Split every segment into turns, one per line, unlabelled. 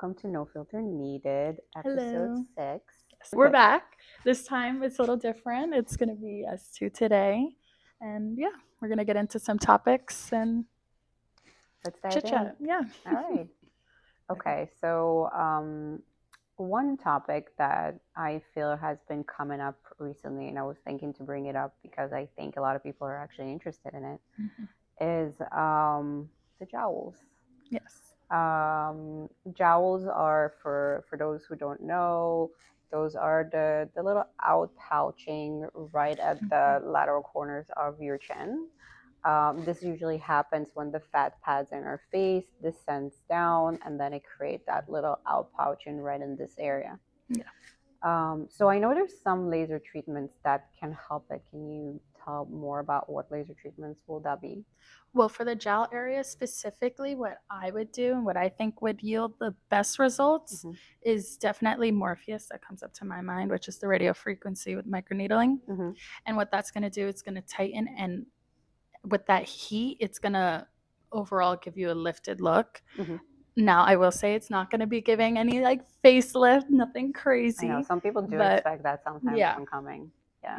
welcome to No Filter Needed, episode
Hello.
6.
We're back. This time it's a little different. It's going to be us two today. And yeah, we're going to get into some topics and
Let's dive
chit
in.
chat. Yeah.
All right. Okay, so one topic that I feel has been coming up recently, and I was thinking to bring it up because I think a lot of people are actually interested in it, is the jowls.
Yes.
Jowls are, for those who don't know, those are the little outpouching right at the lateral corners of your chin. This usually happens when the fat pads in our face descends down, and then it creates that little outpouching right in this area.
Yeah.
So I know there's some laser treatments that can help it. Can you tell more about what laser treatments will that be?
Well, for the jowl area specifically, what I would do and what I think would yield the best results is definitely Morpheus. That comes up to my mind, which is the radio frequency with microneedling. And what that's going to do, it's going to tighten, and with that heat, it's going to overall give you a lifted look. Now, I will say it's not going to be giving any like facelift, nothing crazy.
I know some people do expect that sometimes from coming.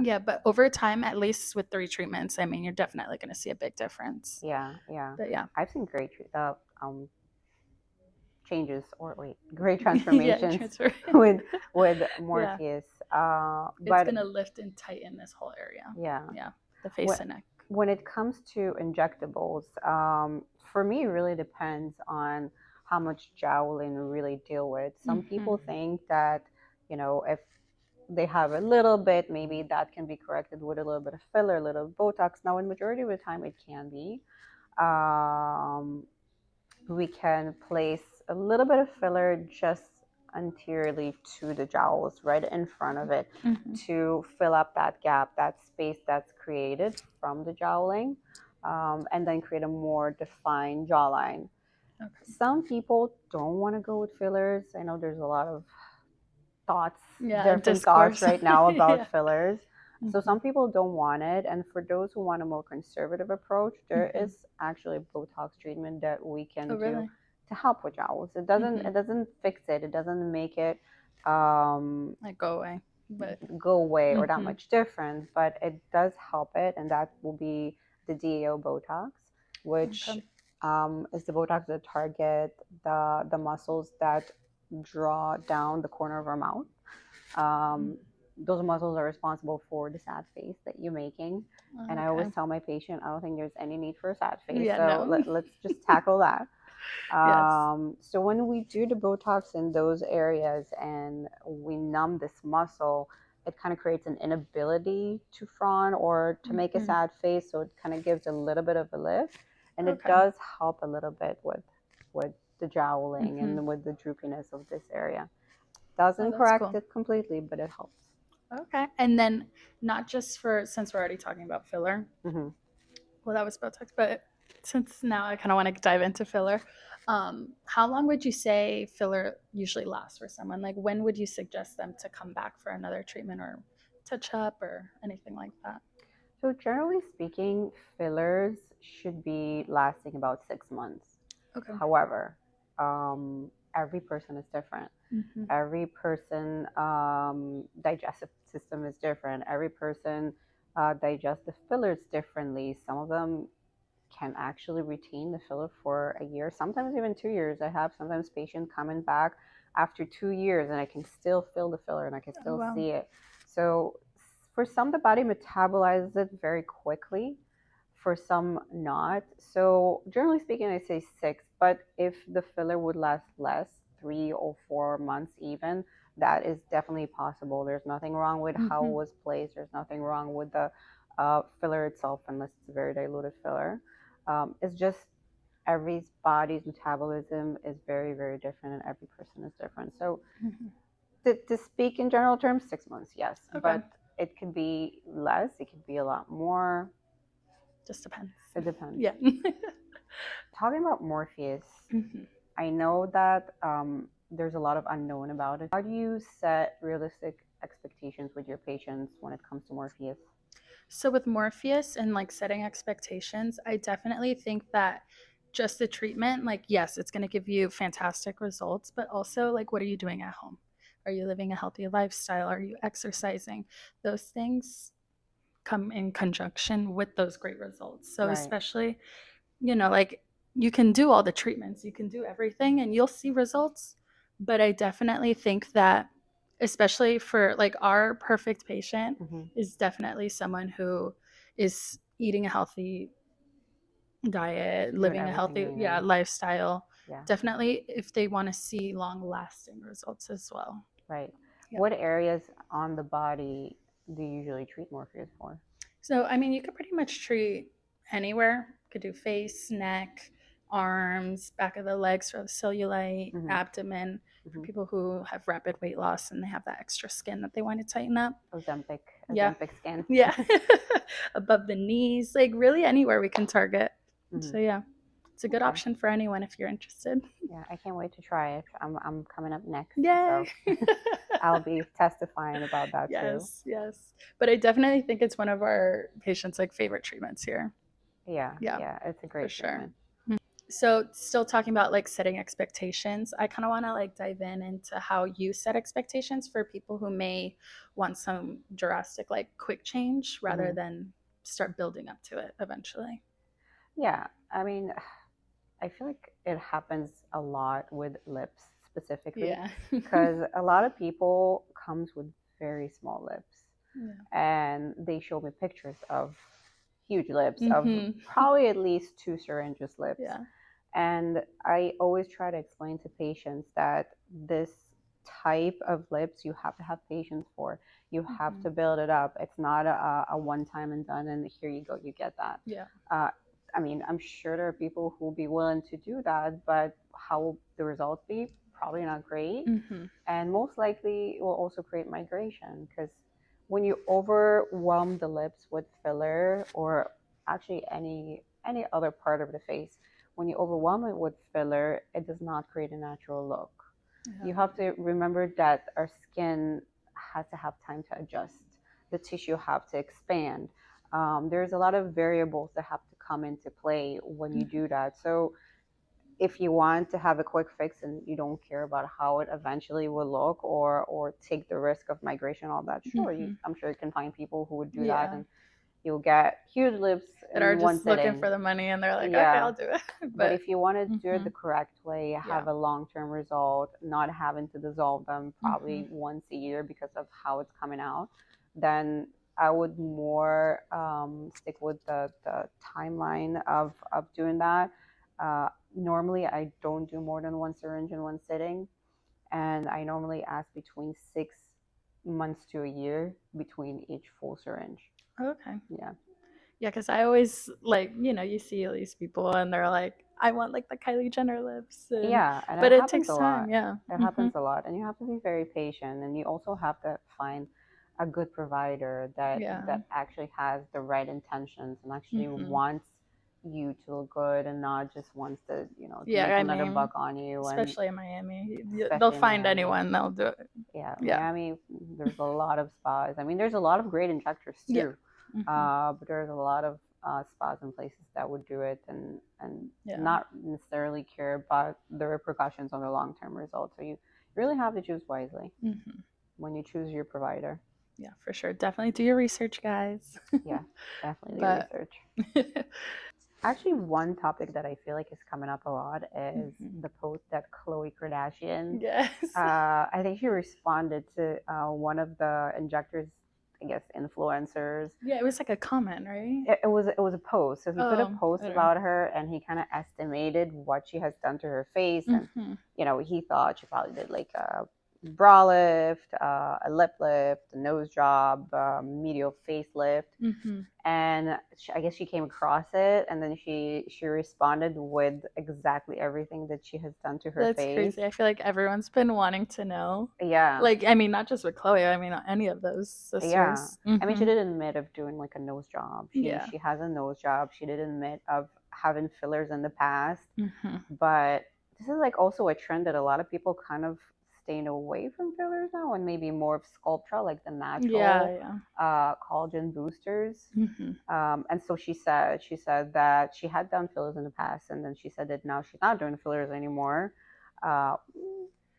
Yeah, but over time, at least with 3 treatments, I mean, you're definitely going to see a big difference.
Yeah.
But yeah,
I've seen great changes, or great transformations with Morpheus.
It's going to lift and tighten this whole area.
Yeah,
the face and neck.
When it comes to injectables, for me, it really depends on how much jowling we really deal with. Some people think that, if they have a little bit, maybe that can be corrected with a little bit of filler, a little Botox. Now, in majority of the time, it can be. We can place a little bit of filler just anteriorly to the jowls, right in front of it, to fill up that gap, that space that's created from the jowling, and then create a more defined jawline. Some people don't want to go with fillers. I know there's a lot of different thoughts right now about fillers. So some people don't want it, and for those who want a more conservative approach, there is actually a Botox treatment that we can do to help with jowls. It doesn't fix it. It doesn't make it
like go away,
or that much different, but it does help it, and that will be the DAO Botox, which is the Botox that target the muscles that draw down the corner of our mouth. Those muscles are responsible for the sad face that you're making. And I always tell my patient, I don't think there's any need for a sad face. Let's just tackle that. So when we do the Botox in those areas and we numb this muscle, it kind of creates an inability to frown or to make a sad face. So it kind of gives a little bit of a lift. And it does help a little bit with the jowling and with the droopiness of this area. Doesn't correct it completely, but it helps.
Okay. And then not just since we're already talking about filler. Well, that was Botox, but since now I kind of want to dive into filler. How long would you say filler usually lasts for someone? Like, when would you suggest them to come back for another treatment or touch up or anything like that?
So generally speaking, fillers should be lasting about 6 months.
Okay.
However, every person is different. Every person digestive system is different. Every person digests the fillers differently. Some of them can actually retain the filler for a year, sometimes even 2 years. I have sometimes patients coming back after 2 years and I can still feel the filler and I can still see it. So for some, the body metabolizes it very quickly. For some, not. So generally speaking, I say 6, but if the filler would last less, 3 or 4 months even, that is definitely possible. There's nothing wrong with how it was placed. There's nothing wrong with the filler itself, unless it's a very diluted filler. It's just every body's metabolism is very, very different, and every person is different. So to speak in general terms, 6 months, yes. But it could be less. It could be a lot more.
Just depends.
It depends.
Yeah.
Talking about Morpheus, I know that there's a lot of unknown about it. How do you set realistic expectations with your patients when it comes to Morpheus?
So with Morpheus and like setting expectations, I definitely think that just the treatment, like, yes, it's going to give you fantastic results, but also, like, what are you doing at home? Are you living a healthy lifestyle? Are you exercising? Those things come in conjunction with those great results. So, especially, like, you can do all the treatments, you can do everything, and you'll see results. But I definitely think that, especially for like our perfect patient, is definitely someone who is eating a healthy diet, living a healthy lifestyle. Definitely if they want to see long lasting results as well.
Right. What areas on the body do you usually treat Morpheus for?
So I mean, you could pretty much treat anywhere. You could do face, neck, arms, back of the legs for the cellulite, abdomen, for people who have rapid weight loss and they have that extra skin that they want to tighten up.
Ozempic skin.
Yeah. Above the knees, like really anywhere we can target. So yeah, it's a good option for anyone if you're interested.
Yeah, I can't wait to try it. I'm coming up next.
Yay.
So I'll be testifying about that too.
Yes. But I definitely think it's one of our patients' like favorite treatments here.
Yeah, it's a great treatment.
So still talking about like setting expectations, I kind of want to like dive into how you set expectations for people who may want some drastic like quick change rather than start building up to it eventually.
Yeah, I mean, I feel like it happens a lot with lips specifically because a lot of people comes with very small lips and they show me pictures of huge lips of probably at least 2 syringes lips. And I always try to explain to patients that this type of lips you have to have patience for. You have to build it up. It's not a one time and done and here you go, you get that. I mean, I'm sure there are people who will be willing to do that, but how will the results be? Probably not great. And most likely it will also create migration because when you overwhelm the lips with filler or actually any other part of the face, when you overwhelm it with filler, it does not create a natural look. You have to remember that our skin has to have time to adjust. The tissue have to expand. There's a lot of variables that have to come into play when you do that. So if you want to have a quick fix and you don't care about how it eventually will look or take the risk of migration, all that, sure, I'm sure you can find people who would do that and you'll get huge lips
that are just looking for the money and they're like, okay, I'll do it.
But if you want to do it the correct way, have a long-term result, not having to dissolve them probably once a year because of how it's coming out, then I would more stick with the timeline of doing that. Normally, I don't do more than 1 syringe in one sitting, and I normally ask between 6 months to a year between each full syringe.
Okay.
Yeah.
Yeah, because I always like, you see all these people and they're like, I want like the Kylie Jenner lips. But it takes time. Yeah.
It happens a lot. And you have to be very patient. And you also have to find a good provider that actually has the right intentions and actually wants you to look good and not just wants to, make another buck on you.
Especially in Miami. They'll find anyone, they'll do it.
Yeah, Miami, there's a lot of spas. I mean, there's a lot of great injectors too. But there's a lot of spas and places that would do it and not necessarily care about the repercussions on the long-term results. So you really have to choose wisely when you choose your provider.
Yeah, for sure. Definitely do your research, guys.
Yeah, definitely do research. Actually, one topic that I feel like is coming up a lot is the post that Khloe Kardashian. I think she responded to one of the injectors, I guess, influencers.
Yeah, it was like a comment, right?
It was a post. So he put a post about her, and he kind of estimated what she has done to her face, and he thought she probably did like a brow lift, a lip lift, a nose job, medial facelift, and I guess she came across it, and then she responded with exactly everything that she has done to her face.
That's crazy. I feel like everyone's been wanting to know.
Yeah.
Like, I mean, not just with Khloe. I mean, any of those sisters.
Yeah. I mean, she did admit of doing like a nose job. She has a nose job. She did admit of having fillers in the past, but this is like also a trend that a lot of people kind of staying away from fillers now and maybe more of Sculptra, like the natural
Yeah,
collagen boosters.
yeah.
And so she said that she had done fillers in the past, and then she said that now she's not doing fillers anymore. Uh,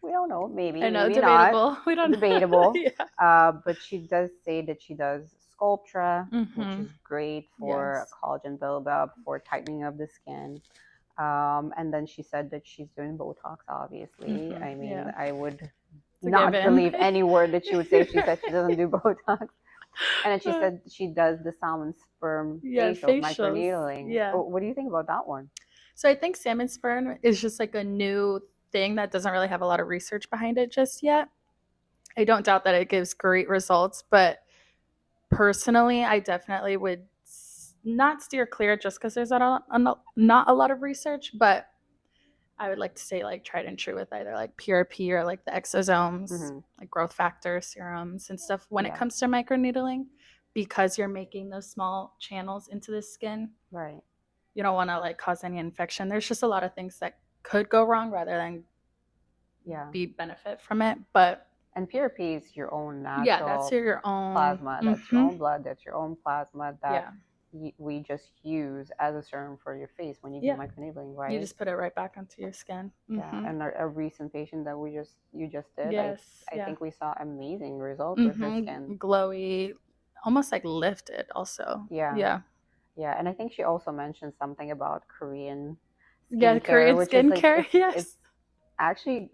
we don't know, maybe,
I know,
maybe not,
debatable. We don't know.
debatable.
Yeah.
But she does say that she does Sculptra, which
Mm-hmm.
is great for
Yes.
collagen buildup, for tightening of the skin. And then she said that she's doing Botox, obviously.
Mm-hmm.
I mean,
Yeah.
I would
It's a
not
given.
believe any word that she would say if she said she doesn't do Botox. And then she said she does the salmon sperm
Yeah,
facials,
facials.
microneedling.
Yeah.
What do you think about that one?
So I think salmon sperm is just like a new thing that doesn't really have a lot of research behind it just yet. I don't doubt that it gives great results, but personally, I definitely would not steer clear just because there's not a lot of research, but I would like to say like tried and true with either like PRP or like the exosomes,
Mm-hmm.
like growth factor serums and stuff when it
Yeah.
comes to microneedling, because you're making those small channels into the skin.
Right.
You don't want to like cause any infection. There's just a lot of things that could go wrong rather than
Yeah.
be benefit from it. But
And PRP is your own
yeah, that's
natural
your own
plasma. That's your own blood. That's your own plasma that
yeah.
we just use as a serum for your face when you do
Yeah.
microneedling, right?
You just put it right back onto your skin.
Yeah. And a recent patient that you just did,
Yes.
I
Yeah.
think we saw amazing results with her skin.
Glowy, almost like lifted also.
Yeah.
Yeah.
Yeah. And I think she also mentioned something about Korean
Yeah,
skincare,
Korean
which is like
skincare. Yes.
it's actually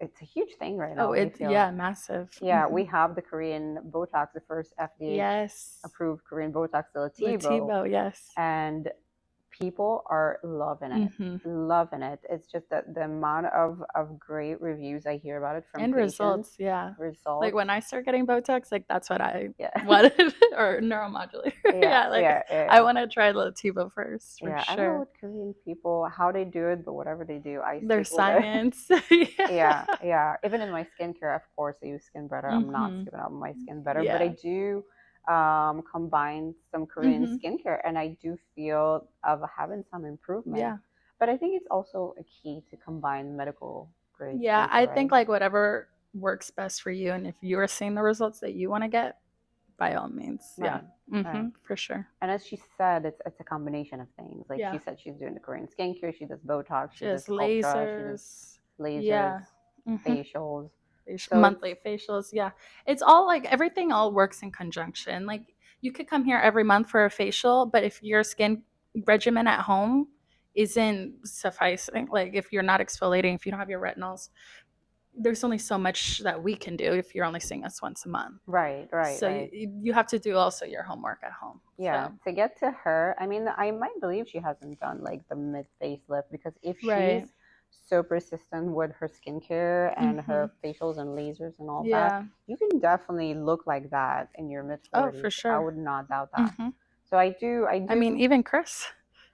it's a huge thing right now.
Oh,
We
it's
feel.
yeah, massive.
Yeah, we have the Korean Botox, the first FDA
Yes.
approved Korean Botox, the Lativo.
Lativo, yes.
And people are loving it. Loving it. It's just that the amount of great reviews I hear about it from
and
patients.
results. Yeah.
Results.
Like when I start getting Botox, like that's what I
Yeah.
wanted, or neuromodulator.
Yeah,
Like
yeah.
I want to try Lativo first for
Yeah, I don't know
sure.
what Korean people, how they do it, but whatever they do, I
Their
stick with it.
science.
Yeah. Even in my skincare, of course, I use Skin Better. I'm not skipping up my Skin Better, but I
Yeah.
do combine some Korean skincare, and I do feel of having some improvement.
Yeah.
But I think it's also a key to combine medical grade
Yeah,
skincare,
I think
right?
like whatever works best for you, and if you are seeing the results that you want to get, by all means. Yeah.
Right. Right.
For sure.
And as she said, it's a combination of things. Like
Yeah.
she said, she's doing the Korean skincare, she does Botox, she does
Just
Sculptra, she does
lasers.
lasers,
Yeah.
facials. So
Monthly facials. Yeah. It's all like everything all works in conjunction. Like you could come here every month for a facial, but if your skin regimen at home isn't sufficing, like if you're not exfoliating, if you don't have your retinols, there's only so much that we can do if you're only seeing us once a month.
right.
So
Right.
you have to do also your homework at home.
Yeah,
So.
to get to her, I mean, I might believe she hasn't done like the mid facelift, because if
Right.
she's so persistent with her skincare and her facials and lasers and all that,
Yeah.
you can definitely look like that in your mid 40s.
Oh, for sure.
I would not doubt that. So I do.
I mean, even Chris,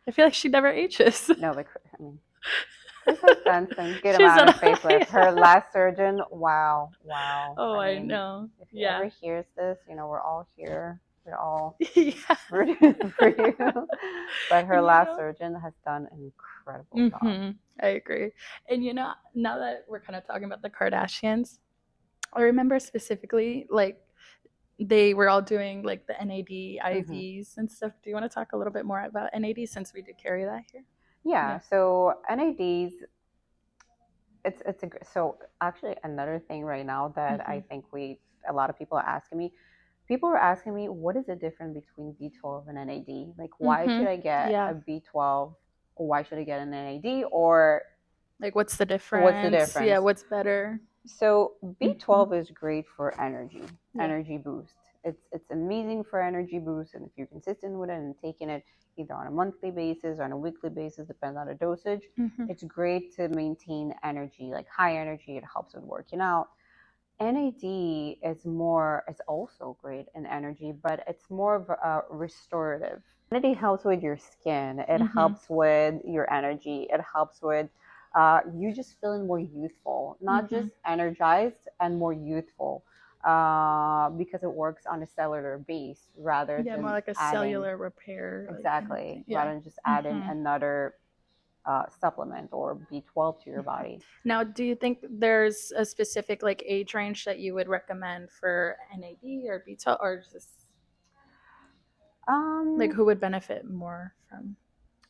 I feel like she never ages.
No, but I mean, Chris has done some good
She's
amount of
done-
facelift.
yeah.
Her last surgeon, wow.
Oh, I
mean,
know.
if he ever
Yeah.
hears this, we're all here. We're all
Yeah.
rooting for you. But her
You
last
know?
surgeon has done an incredible job.
I agree. And now that we're kind of talking about the Kardashians, I remember specifically like they were all doing like the NAD IVs and stuff. Do you want to talk a little bit more about NAD since we do carry that here?
Yeah. So NADs, so actually another thing right now that I think a lot of people are asking me. People are asking me, what is the difference between B12 and NAD? Like, why should I get a B12, or why should I get an NAD, or
like what's the difference? Yeah, what's better?
So B12 is great for energy boost. It's amazing for energy boost, and if you're consistent with it and taking it either on a monthly basis or on a weekly basis, depending on the dosage, it's great to maintain energy, like high energy. It helps with working out. NAD is also great in energy, but it's more of a restorative. NAD helps with your skin. It helps with your energy. It helps with you just feeling more youthful, not just energized and more youthful, because it works on a cellular base rather than
more like a cellular repair.
Exactly,
Kind of
rather than just adding another supplement or B12 to your body.
Now, do you think there's a specific like age range that you would recommend for NAD or B12, or just like who would benefit more from?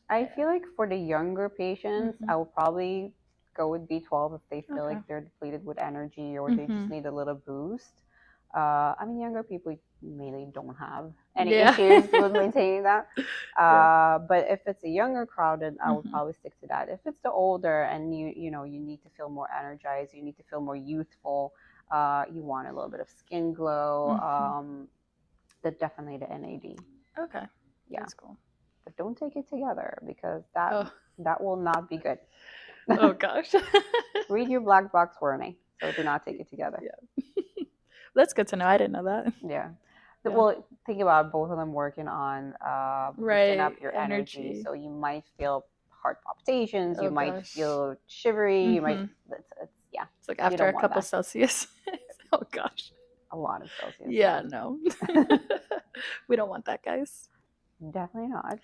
I feel like for the younger patients, I would probably go with B12 if they feel like they're depleted with energy or they just need a little boost. I mean, younger people mainly don't have any issues with maintaining that. But if it's a younger crowd, then I would probably stick to that. If it's the older and you need to feel more energized, you need to feel more youthful, you want a little bit of skin glow, then definitely the NAD.
Okay.
Yeah.
That's cool.
But don't take it together because that will not be good.
Oh gosh.
Read your black box warning. So do not take it together.
Yeah. That's good to know. I didn't know that.
Yeah. Well, think about both of them working on boosting up your energy. So you might feel heart palpitations. You might feel shivery. You might.
It's like after a couple Celsius. Oh gosh.
A lot of Celsius.
Yeah, no. We don't want that, guys.
Definitely not.